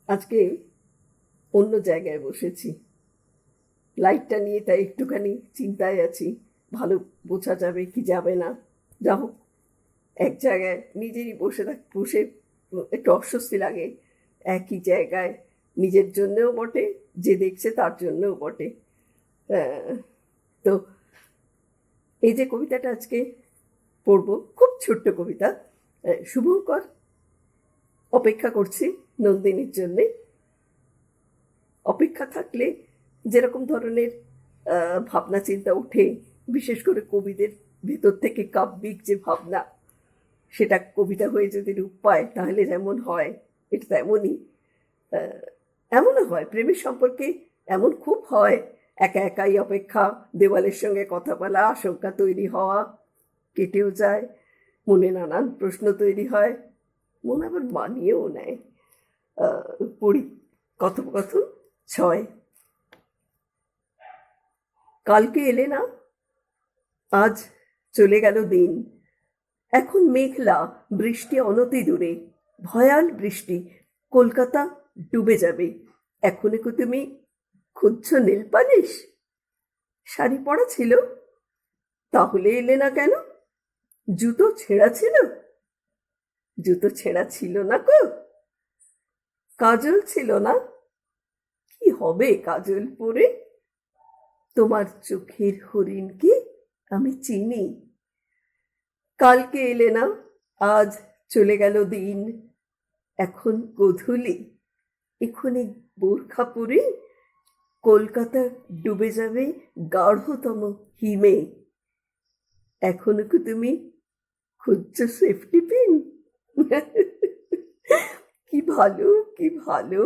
আজকে অন্য জায়গায় বসেছি, লাইটটা নিয়ে তাই একটুখানি চিন্তায় আছি। ভালো বোঝা যাবে কি যাবে না। যা হোক, এক জায়গায় নিজেরই বসে একটু অস্বস্তি লাগে। একই জায়গায়, নিজের জন্যেও বটে, যে দেখছে তার জন্যও বটে। তো এই যে কবিতাটা আজকে পড়ব, খুব ছোট্ট কবিতা। শুভঙ্কর অপেক্ষা করছি নন্দিনীর জন্যে। অপেক্ষা থাকলে যেরকম ধরনের ভাবনা চিন্তা ওঠে, বিশেষ করে কবিদের ভেতর থেকে কাব্যিক যে ভাবনা, সেটা কবিতা হয়ে যদি রূপ পায় তাহলে যেমন হয়, এটা তেমনই। এমনও হয় প্রেমের সম্পর্কে, এমন খুব হয়, একা একাই অপেক্ষা, দেওয়ালের সঙ্গে কথা বলা, আশঙ্কা তৈরি হওয়া, কেটেও যায়, মনে নানান প্রশ্ন তৈরি হয়, মন আবার মানিয়েও নেয়। পড়ি কথোপকথন 6। কালকে এলে না, আজ চলে গেল দিন। এখন মেঘলা, বৃষ্টি অনতি দূরে, ভয়াল বৃষ্টি, কলকাতা ডুবে যাবে। এখনো কি তুমি খুঁজছ নীল পালিশ? শাড়ি পরা ছিল, তাহলে এলে না কেন? জুতো ছেঁড়া ছিল? জুতো ছেঁড়া ছিল না গো। কাজল ছিল না? কি হবে কাজল পরে? তোমার চোখের হরিণ কি আমি চিনি। কালকে এলে না, আজ চলে গেল দিন। এখন গোধূলি, এক্ষুনি বোরখা পরে কলকাতা ডুবে যাবে গাঢ়তম হিমে। এখনো কি তুমি খুঁজছ সেফটি পিন? কি ভালো, কি ভালো।